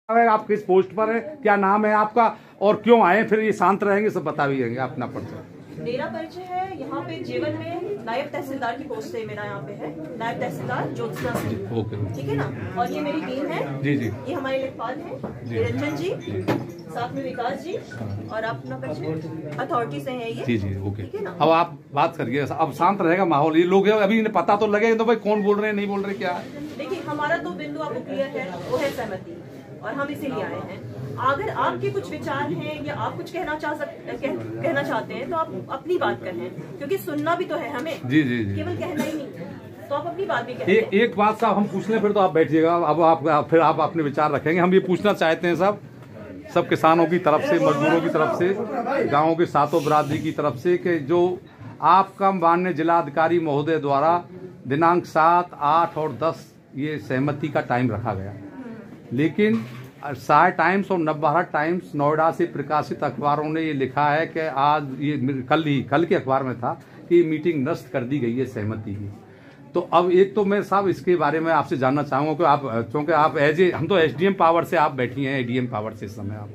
आप किस पोस्ट पर है, क्या नाम है आपका और क्यों आए, फिर ये शांत रहेंगे, सब बता भी देंगे अपना परिचय। मेरा परिचय है यहाँ पे जेवन में नायब तहसीलदार की पोस्ट से मेरा यहाँ पे है, नायब तहसीलदार ज्योत्सना सिंह। ओके, ठीक है ना। और ये मेरी टीम है जी जी, ये हमारे लेखपाल हैं निरंजन जी, साथ में विकास जी, और आप अपना परिचय अथॉरिटी से है ये। जी जी, ओके। ठीक है ना। अब आप बात करिए, अब शांत रहेगा माहौल। ये लोग अभी इन्हें पता तो लगेगा तो भाई कौन बोल रहे हैं नहीं बोल रहे क्या। देखिए हमारा तो बिंदु आपको क्लियर है, वो है सहमति, और हम इसीलिए आए हैं। अगर आपके कुछ विचार हैं या आप कुछ कहना चाहते हैं तो आप अपनी बात कहें, क्योंकि सुनना भी तो है हमें। जी जी जी, केवल कहना ही नहीं है, तो आप अपनी बात भी कहें। एक बात साहब हम पूछ लें, फिर तो आप बैठिएगा। अब आप फिर आप अपने विचार रखेंगे। हम ये पूछना चाहते हैं साहब, सब किसानों की तरफ से, मजदूरों की तरफ से, गाँव के सातों बरादरी की तरफ से, कि जो आपका माननीय जिलाधिकारी महोदय द्वारा दिनांक 7, 8 और 10 ये सहमति का टाइम रखा गया, लेकिन सहाय टाइम्स और नवभारत टाइम्स नोएडा से प्रकाशित अखबारों ने ये लिखा है कि आज ये कल के अखबार में था कि मीटिंग नष्ट कर दी गई है सहमति की। तो अब एक तो मैं साहब इसके बारे में आपसे जानना चाहूंगा कि आप, क्योंकि आप हम तो एसडीएम पावर से आप बैठी हैं, एडीएम पावर से इस समय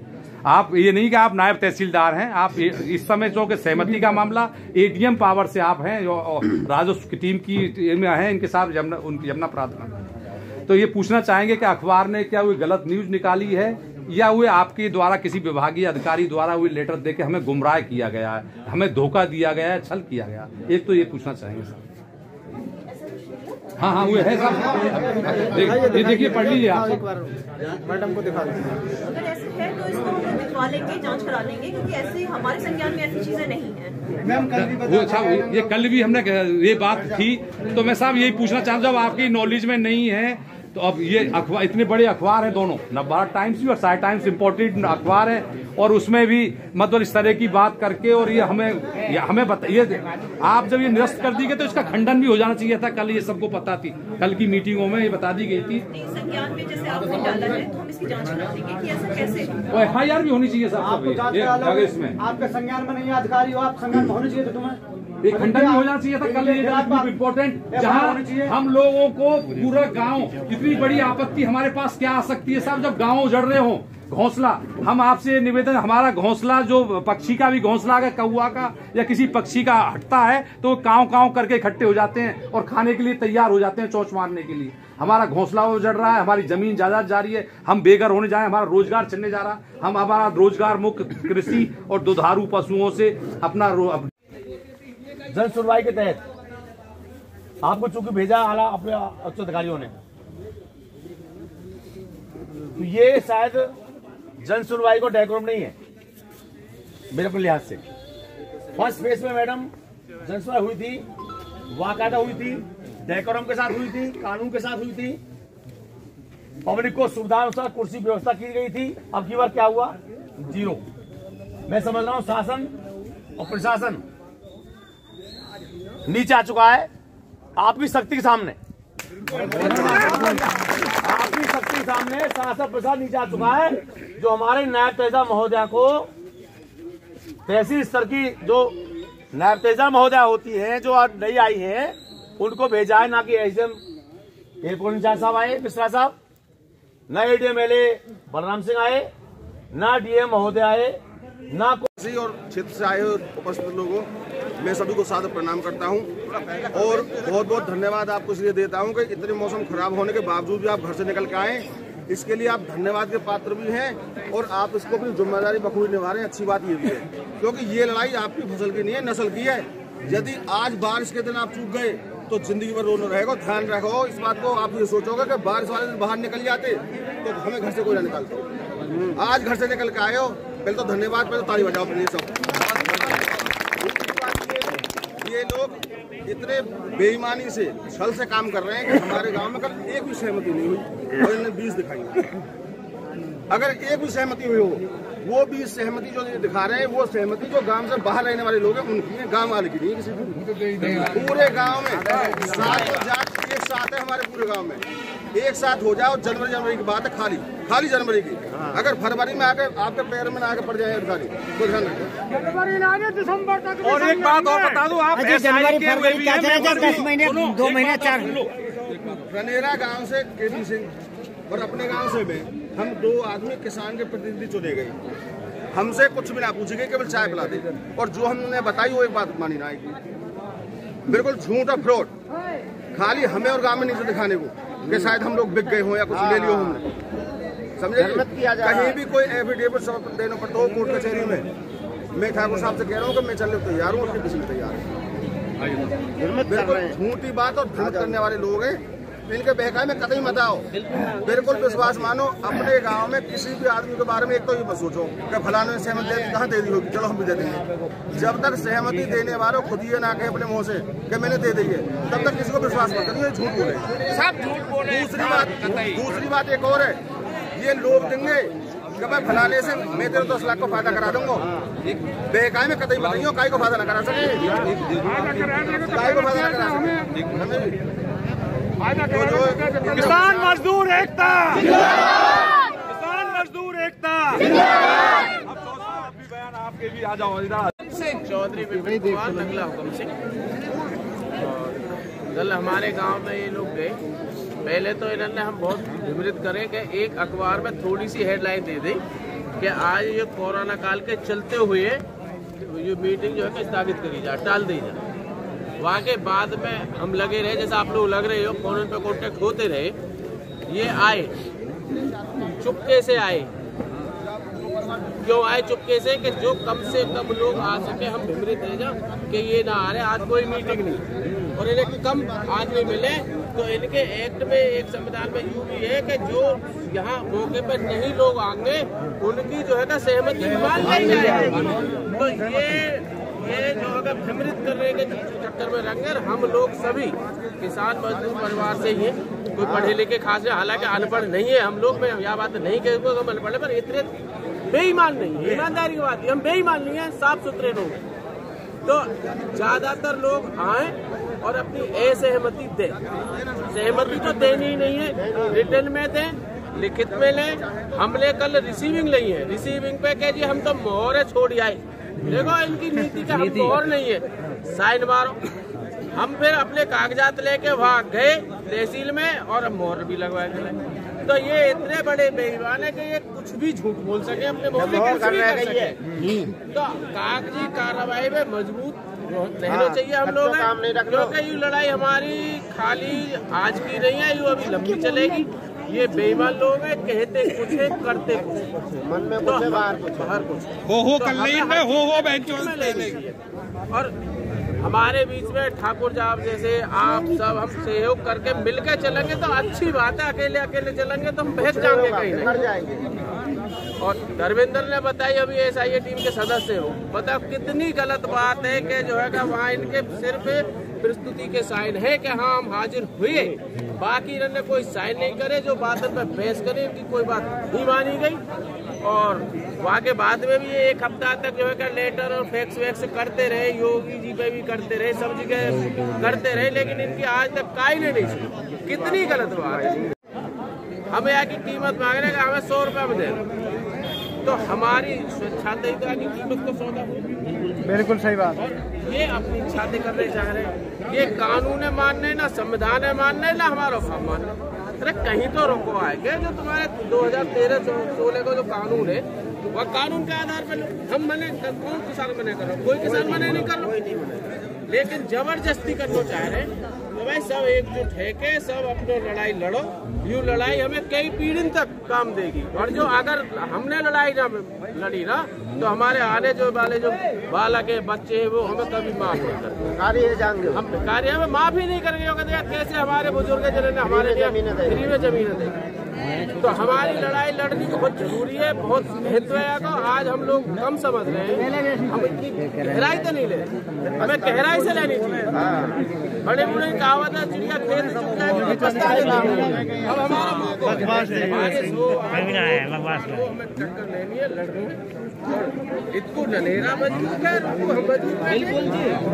आप ये नहीं कि आप नायब तहसीलदार हैं, आप इस समय चूंकि सहमति का मामला एडीएम पावर से आप हैं, जो राजस्व की टीम की में हैं, इनके साथ यमुना प्रार्थना। तो ये पूछना चाहेंगे कि अखबार ने क्या वो गलत न्यूज निकाली है या वो आपके द्वारा किसी विभागीय अधिकारी द्वारा वो लेटर देके हमें गुमराह किया गया है, हमें धोखा दिया गया है, छल किया गया। एक तो ये पूछना चाहेंगे सर। हाँ वो है साहब, ये देखिए पढ़ लीजिए आप, मैडम को दिखा दीजिए। अगर ऐसे है तो इसको हम दिखवा लेंगे, जांच करा लेंगे, क्योंकि ऐसे हमारे संज्ञान में ऐसी चीजें नहीं है। वो साहब ये कल भी हमने ये बात थी, तो मैं साहब यही पूछना चाहता हूँ, जब आपकी नॉलेज में नहीं है तो अब ये अखबार, इतने बड़े अखबार हैं दोनों, नवभारत टाइम्स भी और सहाय टाइम्स इम्पोर्टेंट अखबार है, और उसमें भी मतलब इस तरह की बात करके, और ये हमें बताइए, आप जब ये निरस्त कर दी गई तो इसका खंडन भी हो जाना चाहिए था। कल ये सबको पता थी, कल की मीटिंगों में ये बता दी गई थी। संज्ञान में जैसे आपने डाला है तो हम इसकी जांच करा देंगे कि ऐसा कैसे। FIR भी होनी चाहिए साहब इसमें। आपके संज्ञान में नहीं अधिकारी हो, आप संज्ञान में होनी चाहिए तो तुम्हें एक खंडन भी हो जाना चाहिए था। कल ये इम्पोर्टेंट, जहाँ हम लोगों को पूरा गांव, इतनी बड़ी आपत्ति हमारे पास क्या आ सकती है साहब, जब गांव उजड़ रहे हो। घोंसला, हम आपसे निवेदन, हमारा घोंसला जो पक्षी का भी घोंसला है, कौवा का या किसी पक्षी का हटता है तो कांव कांव करके इकट्ठे हो जाते हैं और खाने के लिए तैयार हो जाते हैं, चोंच मारने के लिए। हमारा घोंसला उजड़ रहा है, हमारी जमीन जायदाद जा रही है, हम बेघर होने जाए, हमारा रोजगार चलने जा रहा, हम हमारा रोजगार मुक्त कृषि और दुधारू पशुओं से अपना जन सुनवाई के तहत आपको चूंकि भेजा आला अपने उच्च अधिकारियों ने, तो ये शायद जन सुनवाई को डेकोरम नहीं है मेरे अपने लिहाज से। फर्स्ट फेज में मैडम जन सुनवाई हुई थी, वाकायदा हुई थी, डेकोरम के साथ हुई थी, कानून के साथ हुई थी, पब्लिक को सुविधा अनुसार कुर्सी व्यवस्था की गई थी। अब की बार क्या हुआ? जीरो। मैं समझ रहा हूं शासन और प्रशासन नीचे आ चुका है आपकी शक्ति के सामने, आपकी शक्ति के सामने शासन प्रशासन नीचे आ चुका है। जो हमारे नायब तहसीलदार महोदया को तहसील स्तर की जो नायब तहसीलदार महोदया होती है, जो आज नई आई है, उनको भेजा है, ना कि एसडीएम एयरपोर्ट इंचार्ज साहब आए, मिश्रा साहब, ना एडीएम एलए बलराम सिंह आए, ना डीएम महोदय आए, ना और क्षेत्र से आए उपस्थित लोगों, मैं सभी को सादर प्रणाम करता हूं और बहुत बहुत धन्यवाद आपको इसलिए देता हूं कि इतने मौसम खराब होने के बावजूद भी आप घर से निकल के आए, इसके लिए आप धन्यवाद के पात्र भी हैं और आप इसको अपनी जिम्मेदारी बखूबी निभा रहे हैं। अच्छी बात ये भी है, क्योंकि ये लड़ाई आपकी फसल की नहीं है, नस्ल की है। यदि आज बारिश के दिन आप चूक गए तो जिंदगी भर रोना रहेगा। ध्यान रखो इस बात को, आप ये सोचोगे कि बारिश वाले दिन बाहर निकल जाते तो हमें घर से कोई ना निकालता। आज घर से निकल के आए हो, पहले तो धन्यवाद, पहले ताली बजाओ अपने सब। ये लोग इतने बेईमानी से, छल से काम कर रहे हैं कि हमारे गांव में कल एक भी सहमति नहीं हुई और इन्हें 20 दिखाई। अगर एक भी सहमति हुई हो, वो भी सहमति जो दिखा रहे हैं वो सहमति जो गांव से बाहर रहने वाले लोग हैं उनकी है, गांव वाले की नहीं, किसी की। पूरे गांव में सातों जात एक साथ है, हमारे पूरे गांव में एक साथ हो जाओ। जनवरी की बात है, खाली जनवरी की। अगर फरवरी में आकर आपके पैर में आके पड़ जाए अधिकारी तो ध्यान रखें। दिसंबर तक। और एक बात और बता दूं, आप जनवरी फरवरी क्या चलेगा, 10 महीने 2 महीने 4। रनेरा गांव से केपी सिंह और अपने गांव से मैं हम 2 आदमी किसान के प्रतिनिधि चुने गए, हमसे कुछ भी ना पूछे गए, केवल चाय पिला दे, और जो हमने बताई वो एक बात मानी ना आएगी। बिल्कुल झूठ और फ्रॉड, खाली हमें और गाँव में नीचे दिखाने को कि शायद हम लोग बिक गए हो या कुछ ले लियो हमने, समझे। कहीं भी कोई एफिडेविट सब देना पड़ता हो कोर्ट कचहरी में, मैं ठाकुर साहब से कह रहा हूँ कि मैं चलने को तैयार हूँ, उसके किसी में तैयार हूँ। बिल्कुल झूठी बात और झूठ करने वाले लोग हैं, इनके बहकाए में कतई मत आओ। बिल्कुल विश्वास मानो अपने गांव में किसी भी आदमी के बारे में। एक तो ये मत सोचो कि फलाने ने सहमति कहाँ दे दी होगी, चलो हम भी दे देंगे। जब तक सहमति देने वालों खुद ये ना कहे अपने मुंह से कि मैंने दे दी है, तब तक किसी को विश्वास मत करिए, झूठ बोले, सब झूठ बोले। दूसरी बात एक और है, ये लोग देंगे कि भाई फलाने से मैं तेरे 10 लाख को फायदा करा दूंगा, बेकाय में कतई बताइए काय को फायदा न करा सके, काय को फायदा न करा सके। किसान मजदूर एकता, किसान मजदूर एकता। आपके भी आ जाओ इधर। चौधरी विपिन कुमार, नगला हुक्म सिंह। कल हमारे गांव में ये लोग गए, पहले तो इन्होंने हम बहुत विमृत करें कि एक अखबार में थोड़ी सी हेडलाइन दे दी कि आज ये कोरोना काल के चलते हुए ये मीटिंग जो है कि स्थगित करी जाए, टाल दी जाए। वहाँ के बाद में हम लगे रहे, जैसे आप लोग लग रहे हो, फोन पे कॉन्टेक्ट होते रहे। ये आए, चुपके से आए। क्यों आए चुपके से? कि जो कम से कम लोग आ सके, हम विमृत रह जाओ कि ये ना आ रहे, आज कोई मीटिंग नहीं, और इन्हें कम आदमी मिले। तो इनके एक्ट में, एक संविधान में यूँ भी है कि जो यहाँ मौके पर नहीं लोग आएंगे उनकी जो है ना सहमति मान ली जाएगी। तो ये जो अगर विमृत करने के चक्कर में रंगे, हम लोग सभी किसान मजदूर परिवार से ही हैं, कोई पढ़े लिखे खास है, हालांकि अनपढ़ नहीं है हम लोग। मैं यह बात नहीं कहूँगा हम अनपढ़, पर इतने बेईमान नहीं है, ईमानदारी की बात है, हम बेईमान नहीं है, साफ सुथरे लोग। तो ज्यादातर लोग आए और अपनी असहमति दें। सहमति तो देनी ही नहीं है, रिटर्न में दें, लिखित में लें। हमने कल रिसीविंग ली है, रिसीविंग पे कह जी हम तो मोहर छोड़ आए। देखो इनकी नीति का हम मोहर नहीं है, साइन मारो। हम फिर अपने कागजात लेके वहाँ गए तहसील में और मोहर भी लगवा के। तो ये इतने बड़े बेईमान है कि ये कुछ भी झूठ बोल सके, अपने मोहर में कुछ भी कर सके। तो कागजी कार्रवाई में मजबूत रहना चाहिए हम लोग, क्योंकि ये लड़ाई हमारी खाली आज की नहीं है, ये अभी लंबी चलेगी। ये बेईमान लोग हैं, कहते कुछ है, करते कुछ, मन में कुछ है, बाहर कुछ। हो कल्ली में हो लेगी। और हमारे बीच में ठाकुर साहब जैसे आप सब हम सहयोग करके मिलकर चलेंगे तो अच्छी बात है। अकेले अकेले चलेंगे तो हम बहक जाएंगे कहीं नहीं। और धर्मेंद्र ने बताई, अभी SIA टीम के सदस्य हो, बताओ कितनी गलत बात है कि जो है कि वहाँ इनके सिर्फ प्रस्तुति के साइन है कि हाँ हम हाजिर हुए, बाकी इन्होंने कोई साइन नहीं करे। जो बात पर बहस करे इनकी कोई बात नहीं मानी गई। और वहाँ के बाद में भी 1 हफ्ता तक जो है कि लेटर और फैक्स वैक्स करते रहे, योगी जी पे भी करते रहे, सब जगह करते रहे, लेकिन इनकी आज तक काई नहीं सुनी। कितनी गलत बात है। हमें यहाँ की कीमत मांग रहे हैं, हमें 100 रुपये में दे, तो हमारी स्वेच्छाता की कीमत को सौदा। बिल्कुल सही बात। ये अपनी इच्छा करने चाह रहे हैं, ये कानून है मानने, ना संविधान है मानने, ना हमारा काम मानने। अरे कहीं तो रोको आएंगे। जो तुम्हारे 2013-16 का जो कानून है, वह कानून के आधार पर हम मने, कौन किसान मने कर रहा, कोई किसान मने नहीं कर रहा, लेकिन जबरदस्ती करना चाह रहे हैं। तो भाई सब एकजुट है के सब अपनी लड़ाई लड़ो। यूँ लड़ाई हमें कई पीढ़ी तक काम देगी। और जो अगर हमने लड़ाई ना लड़ी ना, तो हमारे आने जो वाले जो बालक है, बच्चे हैं, वो हमें कभी माफ नहीं करेंगे। हम कार्य में माफ ही नहीं करेंगे। कैसे हमारे बुजुर्ग जिन्होंने हमारे फ्री में जमीन देगी। तो हमारी लड़ाई लड़नी बहुत जरूरी है, बहुत महत्व है। तो आज हम लोग कम समझ रहे हैं, हम इतनी गहराई तो नहीं ले, हमें गहराई से लेनी चाहिए। बड़े बूढ़े कहावत है, चिड़िया खेत चुप जाएगी तो पछता जाएगी। अब हमारा मौका हमें टक्कर लेनी है, लड़नी। इसको नलेरा मजबूत है, हम मजबूत है।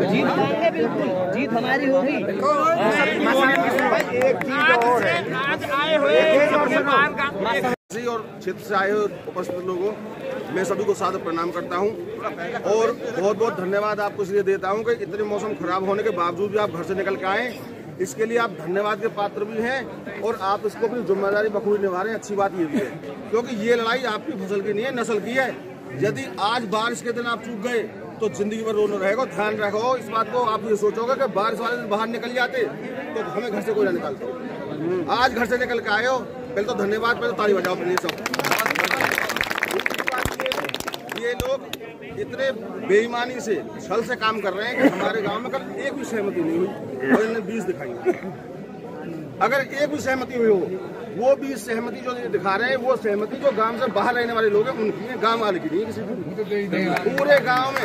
जीत होगी, बिल्कुल जीत हमारी होगी। आज आए हुए और क्षेत्र से आए हुए उपस्थित लोगों, मैं सभी को सादर प्रणाम करता हूं और बहुत बहुत धन्यवाद आपको इसलिए देता हूं कि इतने मौसम खराब होने के बावजूद भी आप घर से निकल के आए इसके लिए आप धन्यवाद के पात्र भी हैं और आप इसको अपनी जिम्मेदारी बखूबी निभा रहे हैं। अच्छी बात ये भी है, क्योंकि ये लड़ाई आपकी फसल की नहीं है, नस्ल की है। यदि आज बारिश के दिन आप चूक गए तो जिंदगी भर रोना रहेगा। ध्यान रखो इस बात को, आप ये सोचोगे कि बारिश वाले दिन बाहर निकल जाते तो हमें घर से कोई ना निकालता। आज घर से निकल के आए हो, पहले तो धन्यवाद, पहले तो ताली बजाओ अपने लिए सब। ये लोग इतने बेईमानी से छल से काम कर रहे हैं कि हमारे गांव में कल एक भी सहमति नहीं हुई और इन्हें 20 दिखाई। अगर एक भी सहमति हुई हो, वो भी सहमति जो दिखा रहे हैं वो सहमति जो गांव से बाहर रहने वाले लोग हैं उनकी है, गांव वाले की नहीं है किसी की। पूरे गांव में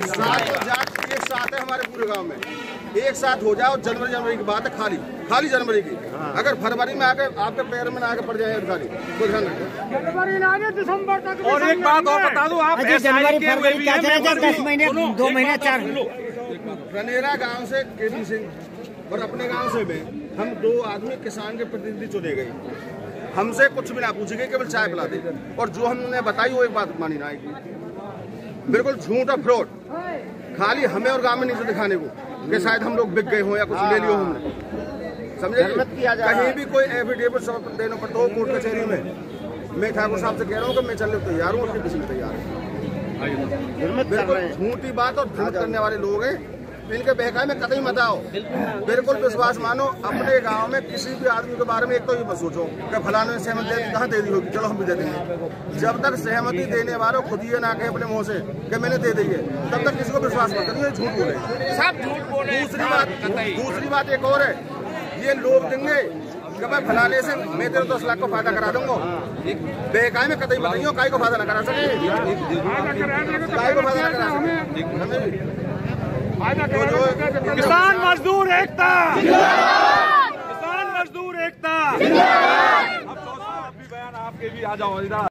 सात जाट एक साथ है, हमारे पूरे गांव में एक साथ हो जाओ। जनवरी की बात है, खाली जनवरी की। अगर फरवरी में आके आपके पैर में आके पड़ जाए अधिकारी तो ध्यान रखें। जनवरी ना आगे दिसंबर तक। और एक बात और बता दूं, आप जनवरी फरवरी क्या चला 10 महीने 2 महीने 4 रनेरा गांव से केपी सिंह और अपने गांव से में हम 2 आदमी किसान के प्रतिनिधि चुने गए। हमसे कुछ भी ना पूछे गए, केवल चाय पिला दी और जो हमने बताई वो एक बात मानी ना आएगी। बिल्कुल झूठ और फ्रॉड, खाली हमें और गांव में नीचे दिखाने को कि शायद हम लोग बिक गए हो या कुछ ले लियो हमने, समझे। कहीं भी कोई एफिडेविट देना पड़ता हो कोर्ट कचहरी में, मैं ठाकुर साहब से कह रहा हूँ कि मैं चलने को तैयार हूँ और किसी भी तैयार हूँ। बिल्कुल झूठी बात और धमक करने वाले लोग हैं, इनके बहकावे में कतई मत आओ। बिल्कुल विश्वास मानो अपने गांव में किसी भी आदमी के बारे में। एक तो ये मत सोचो कि फलाने ने सहमति कहाँ दे दी होगी, चलो हम भी दे देंगे। जब तक सहमति देने वालों खुद ये ना कहे अपने मुंह से कि मैंने दे दी है, तब तक किसी को विश्वास मत करिए, झूठ बोले, सब झूठ बोले। दूसरी बात एक और है, ये लोग देंगे कि मैं फलाने से मैं तेरे 10 लाख को फायदा करा दूंगा। बेकाय में कतई बताइए काय को फायदा न करा सके, काय को फायदा न करा सके। किसान मजदूर एकता, किसान मजदूर एकता। अब भी बयान आपके भी आ जाओ इधर।